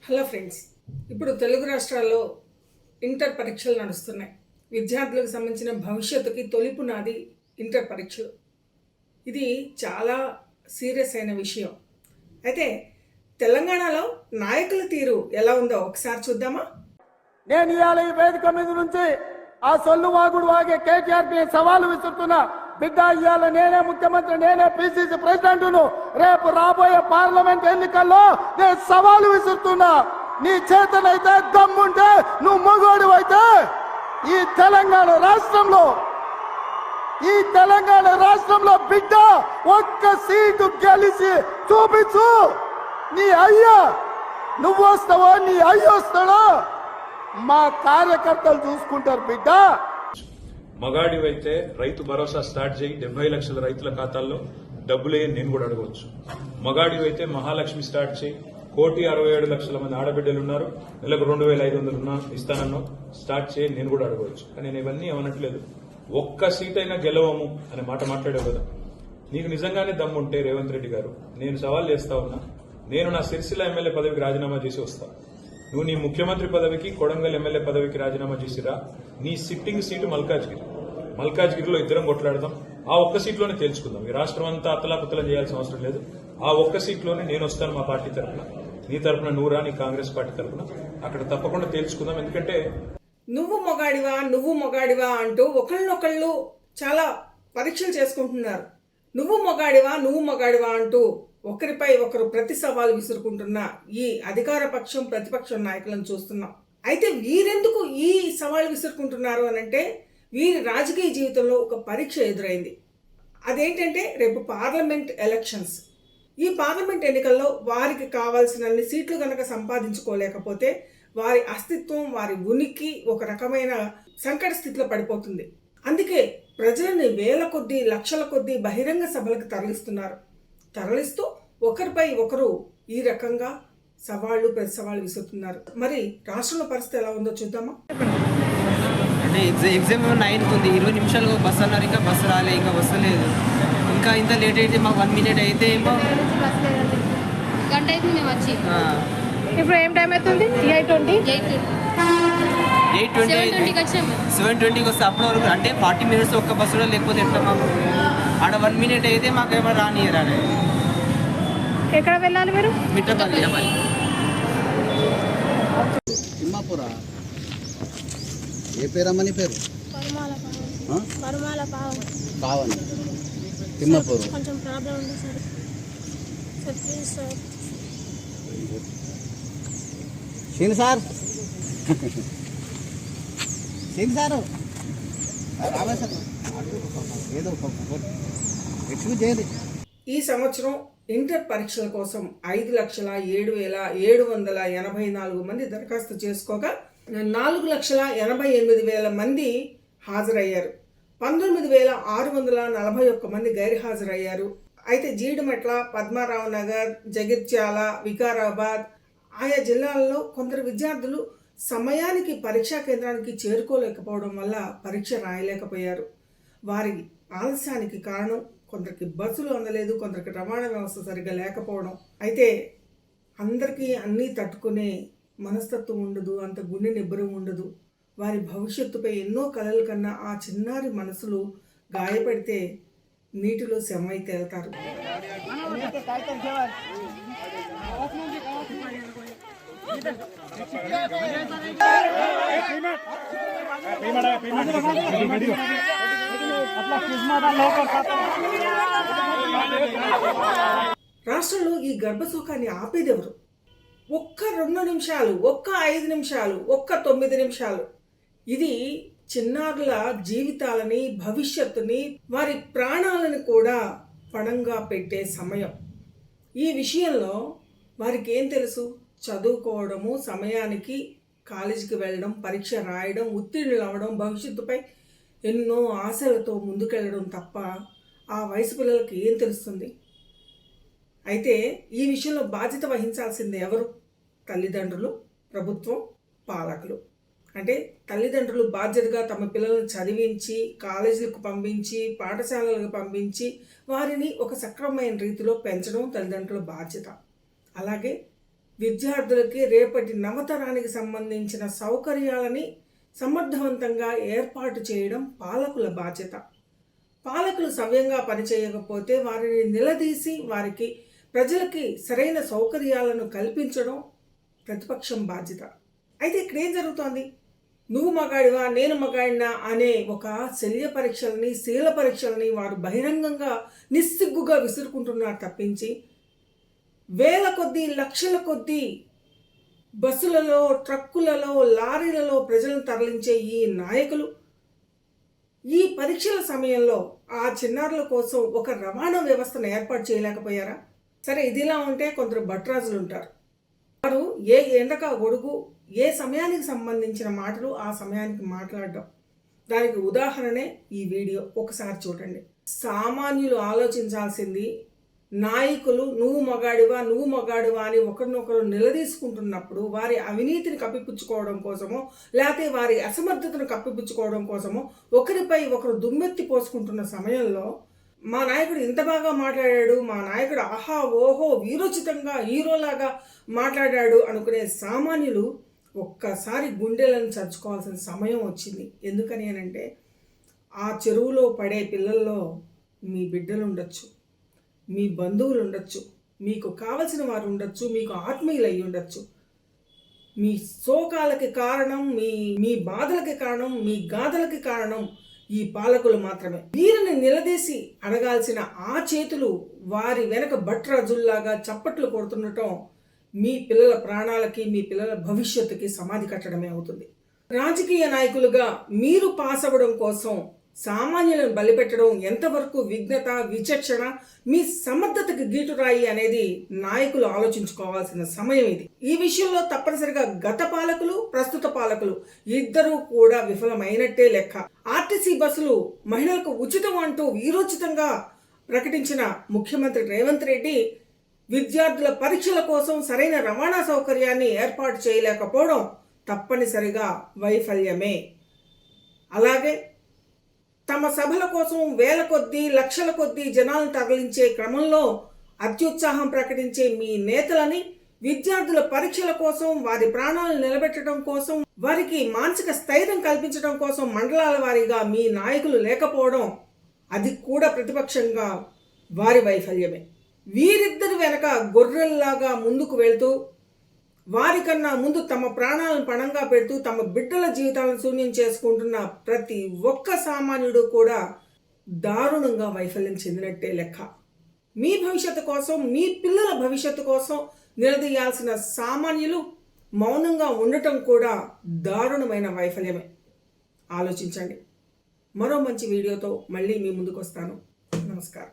Hello friends, ఇప్పుడు తెలుగు రాష్ట్రాల్లో inter పరీక్షలు నడుస్తున్నాయి. విద్యార్థులకు సంబంధించిన భవిష్యత్తుకి తొలి పునాది ఇంటర్ పరీక్షలు. ఇది చాలా సీరియస్ అయిన విషయం. అయితే తెలంగాణలో నాయకుల తీరు ఎలా ఉందో ఒకసారి చూద్దామా? నేను ఇవాళ ఈ వేదిక మీద నుంచి ఆ సొల్లు వాగుడు వాగే కేటీఆర్పీ సవాలు విసురుతున్నా. బిడ్డ, ఇవాళ నేనే ముఖ్యమంత్రి, నేనే పిసిసి ప్రెసిడెంట్ను. రేపు రాబోయే పార్లమెంట్ ఎన్నికల్లో నేను సవాలు విసురుతున్నా. నీ చేతనైతే దమ్ముంటే, నువ్వు మగోడు అయితే ఈ తెలంగాణ రాష్ట్రంలో బిడ్డ ఒక్క సీటు గెలిచి చూపించు. నీ అయ్యా నువ్వు వస్తావో, నీ అయ్య వస్తాడో మా కార్యకర్తలు చూసుకుంటారు. బిడ్డ, మగాడివైతే రైతు భరోసా స్టార్ట్ చేయి, 70 లక్షల రైతుల ఖాతాల్లో డబ్బులే నేను కూడా అడగవచ్చు. మగాడివైతే మహాలక్ష్మి స్టార్ట్ చేయి, 1,67,00,000 మంది ఆడబిడ్డలు ఉన్నారు, నెలకు 2,500 ఇస్తానన్నా స్టార్ట్ చేయి, నేను కూడా అడగవచ్చు. కానీ నేను ఇవన్నీ ఏమనట్లేదు. ఒక్క సీట్ అయినా గెలవము అనే మాట మాట్లాడావు కదా. నీకు నిజంగానే దమ్ముంటే రేవంత్ రెడ్డి గారు, నేను సవాల్ చేస్తా ఉన్నా, నేను నా సిరిసిల్ల ఎమ్మెల్యే పదవికి రాజీనామా చేసి వస్తా. నువ్వు నీ ముఖ్యమంత్రి పదవికి, కొడంగల్ ఎమ్మెల్యే పదవికి రాజీనామా చేసిరా. నీ సిట్టింగ్ సీటు మల్కాజ్గిరిలో ఇద్దరం కొట్లాడదాం. ఆ ఒక్క సీట్లోనే తేల్చుకుందాం. ఈ రాష్ట్రం అంతా అతలాకుతలం చేయాల్సిన అవసరం లేదు. ఆ ఒక్క సీట్లోనే నేను వస్తాను మా పార్టీ తరఫున, నీ తరఫున నువ్వురా, నీ కాంగ్రెస్ పార్టీ తరఫున. అక్కడ తప్పకుండా తేల్చుకుందాం. ఎందుకంటే నువ్వు మొగాడివా అంటూ ఒకళ్ళనొకళ్ళు చాలా పరీక్షలు చేసుకుంటున్నారు. నువ్వు మొగాడివా అంటూ ఒకరిపై ఒకరు ప్రతి సవాలు విసురుకుంటున్న ఈ అధికార పక్షం ప్రతిపక్షం నాయకులను చూస్తున్నాం. అయితే వీరెందుకు ఈ సవాలు విసురుకుంటున్నారు అనంటే, వీరి రాజకీయ జీవితంలో ఒక పరీక్ష ఎదురైంది. అదేంటంటే రేపు పార్లమెంట్ ఎలక్షన్స్. ఈ పార్లమెంట్ ఎన్నికల్లో వారికి కావాల్సినన్ని సీట్లు కనుక సంపాదించుకోలేకపోతే వారి అస్తిత్వం, వారి ఉనికి ఒక రకమైన సంకట స్థితిలో పడిపోతుంది. అందుకే ప్రజలని వేల కొద్దీ, లక్షల కొద్దీ బహిరంగ సభలకు తరలిస్తూ ఒకరిపై ఒకరు ఈ రకంగా సవాళ్లు ప్రతి సవాళ్ళు విసురుతున్నారు. మరి రాష్ట్రంలో పరిస్థితి ఎలా ఉందో చూద్దామా? అంటే ఎగ్జామ్ 9కి ఉంది, 20 నిమిషాలు బస్సు అన్నారు, ఇంకా బస్సు రాలే, ఇంకా వస్తలేదు. ఇంకా ఇంత లేట్ అయితే మాకు 1 మినిట్ అయితే ఏమో గంట అయితే మేము వచ్చి. ఇప్పుడు ఏం టైం అవుతుంది? 7:20కి వస్తే అప్పటి వరకు అంటే 40 మినిట్స్ ఒక్క బస్సు కూడా లేకపోతే ఎట్లా మాకు? ఆడ 1 మినిట్ అయితే మాకు ఏమో రానియరాలే. ఎక్కడ వెళ్ళాలి మీరు? మిట్టపల్లి. తిమ్మాపురా. ఏ పేరమ్మా నీ పేరు? పావని. తిమ్మాపూర్. కొంచెం ప్రాబ్లం ఉంది సార్. Sir please sir. సీన్ సార్ ఏదో ఎక్స్క్యూజ్ చేయండి. ఈ సంవత్సరం ఇంటర్ పరీక్షల కోసం 5,07,784 మంది దరఖాస్తు చేసుకోగా 4,88,000 మంది హాజరయ్యారు. 19,641 మంది గైర్హాజరయ్యారు. అయితే జీడిమెట్ల, పద్మారావు నగర్, జగిత్యాల, వికారాబాద్ ఆయా జిల్లాల్లో కొందరు విద్యార్థులు సమయానికి పరీక్షా కేంద్రానికి చేరుకోలేకపోవడం వల్ల పరీక్ష రాయలేకపోయారు. వారి ఆలస్యానికి కారణం కొందరికి బస్సులు అందలేదు, కొందరికి రవాణా వ్యవస్థ సరిగ్గా లేకపోవడం. అయితే అందరికీ అన్నీ తట్టుకునే మనస్తత్వం ఉండదు, అంత గుండె నిబ్బరం ఉండదు. వారి భవిష్యత్తుపై ఎన్నో కలలు కన్నా ఆ చిన్నారి మనసులు గాయపడితే నీటిలో శమై తేలుతారు. రాష్ట్రంలో ఈ గర్భశోకాన్ని ఆపేదెవరు? ఒక్క 2 నిమిషాలు, ఒక్క 5 నిమిషాలు, ఒక్క 9 నిమిషాలు. ఇది చిన్నారుల జీవితాలని, భవిష్యత్తుని, వారి ప్రాణాలను కూడా పణంగా పెట్టే సమయం. ఈ విషయంలో వారికి ఏం తెలుసు? చదువుకోవడము, సమయానికి కాలేజీకి వెళ్ళడం, పరీక్ష రాయడం, ఉత్తీర్ణులు అవ్వడం, భవిష్యత్తుపై ఎన్నో ఆశలతో ముందుకెళ్ళడం తప్ప ఆ వయసు పిల్లలకి ఏం తెలుస్తుంది? అయితే ఈ విషయంలో బాధ్యత వహించాల్సింది ఎవరు? తల్లిదండ్రులు, ప్రభుత్వం, పాలకులు. అంటే తల్లిదండ్రులు బాధ్యతగా తమ పిల్లలను చదివించి, కాలేజీలకు పంపించి, పాఠశాలలకు పంపించి వారిని ఒక సక్రమమైన రీతిలో పెంచడం తల్లిదండ్రుల బాధ్యత. అలాగే విద్యార్థులకి రేపటి నవతరానికి సంబంధించిన సౌకర్యాలని సమర్థవంతంగా ఏర్పాటు చేయడం పాలకుల బాధ్యత. పాలకులు సవ్యంగా పనిచేయకపోతే వారిని నిలదీసి వారికి ప్రజలకి సరైన సౌకర్యాలను కల్పించడం ప్రతిపక్షం బాధ్యత. అయితే ఇక్కడ ఏం జరుగుతోంది? నువ్వు మగాడివా నేను మగాడినా అనే ఒక శల్య పరీక్షల్ని శీల పరీక్షల్ని వారు బహిరంగంగా నిస్సిగ్గుగా విసురుకుంటున్నారు తప్పించి వేల కొద్దీ లక్షల కొద్దీ బస్సులలో ట్రక్కులలో లారీలలో ప్రజలను తరలించే ఈ నాయకులు ఈ పరీక్షల సమయంలో ఆ చిన్నారుల కోసం ఒక రవాణా వ్యవస్థను ఏర్పాటు చేయలేకపోయారా? సరే, ఇదిలా ఉంటే కొందరు భట్రాజులు ఉంటారు. వారు ఏ ఎండక గొడుగు ఏ సమయానికి సంబంధించిన మాటలు ఆ సమయానికి మాట్లాడడం. దానికి ఉదాహరణే ఈ వీడియో. ఒకసారి చూడండి. సామాన్యులు ఆలోచించాల్సింది నాయకులు నువ్వు మగాడివా అని ఒకరినొకరు నిలదీసుకుంటున్నప్పుడు వారి అవినీతిని కప్పిపుచ్చుకోవడం కోసమో లేకపోతే వారి అసమర్థతను కప్పిపుచ్చుకోవడం కోసమో ఒకరిపై ఒకరు దుమ్మెత్తి పోసుకుంటున్న సమయంలో మా నాయకుడు ఇంత బాగా మాట్లాడాడు, మా నాయకుడు ఆహా ఓహో వీరోచితంగా హీరోలాగా మాట్లాడాడు అనుకునే సామాన్యులు ఒక్కసారి గుండెలను చర్చుకోవాల్సిన సమయం వచ్చింది. ఎందుకని అనంటే ఆ చెరువులో పడే పిల్లల్లో మీ బిడ్డలు ఉండొచ్చు, మీ బంధువులు ఉండొచ్చు, మీకు కావలసిన వారు ఉండొచ్చు, మీకు ఆత్మీయులు అయి ఉండొచ్చు. మీ శోకాలకి కారణం మీ బాధలకి కారణం మీ గాథలకి కారణం ఈ పాలకులు మాత్రమే. వీరిని నిలదీసి అడగాల్సిన ఆ చేతులు వారి వెనక భట్రాజుల్లాగా చప్పట్లు కొడుతుండటం మీ పిల్లల ప్రాణాలకి మీ పిల్లల భవిష్యత్తుకి సమాధి కట్టడమే అవుతుంది. రాజకీయ నాయకులుగా మీరు పాస్ అవ్వడం కోసం సామాన్యులను బలిపెట్టడం ఎంతవరకు విఘ్నత విచక్షణ మీ సమర్థతకి గీటురాయి అనేది నాయకులు ఆలోచించుకోవాల్సిన సమయం ఇది. ఈ విషయంలో తప్పనిసరిగా గత పాలకులు ప్రస్తుత పాలకులు ఇద్దరూ కూడా విఫలమైనట్టే లెక్క. ఆర్టీసీ బస్సులు మహిళలకు ఉచితం అంటూ వీరోచితంగా ప్రకటించిన ముఖ్యమంత్రి రేవంత్ రెడ్డి విద్యార్థుల పరీక్షల కోసం సరైన రవాణా సౌకర్యాన్ని ఏర్పాటు చేయలేకపోవడం తప్పనిసరిగా వైఫల్యమే. అలాగే తమ సభల కోసం వేల కొద్దీ లక్షల కొద్దీ జనాలను తరలించే క్రమంలో అత్యుత్సాహం ప్రకటించే మీ నేతలని విద్యార్థుల పరీక్షల కోసం వారి ప్రాణాలను నిలబెట్టడం కోసం వారికి మానసిక స్థైర్యం కల్పించడం కోసం మండలాల వారీగా మీ నాయకులు లేకపోవడం అది కూడా ప్రతిపక్షంగా వారి వైఫల్యమే. వీరిద్దరి వెనక గొర్రెల్లాగా ముందుకు వెళ్తూ వారికన్నా ముందు తమ ప్రాణాలను పణంగా పెడుతూ తమ బిడ్డల జీవితాలను శూన్యం చేసుకుంటున్న ప్రతి ఒక్క సామాన్యుడు కూడా దారుణంగా వైఫల్యం చెందినట్టే లెక్క. మీ భవిష్యత్తు కోసం మీ పిల్లల భవిష్యత్తు కోసం నిలదీయాల్సిన సామాన్యులు మౌనంగా ఉండటం కూడా దారుణమైన వైఫల్యమే. ఆలోచించండి. మరో మంచి వీడియోతో మళ్ళీ మీ ముందుకు వస్తాను. నమస్కారం.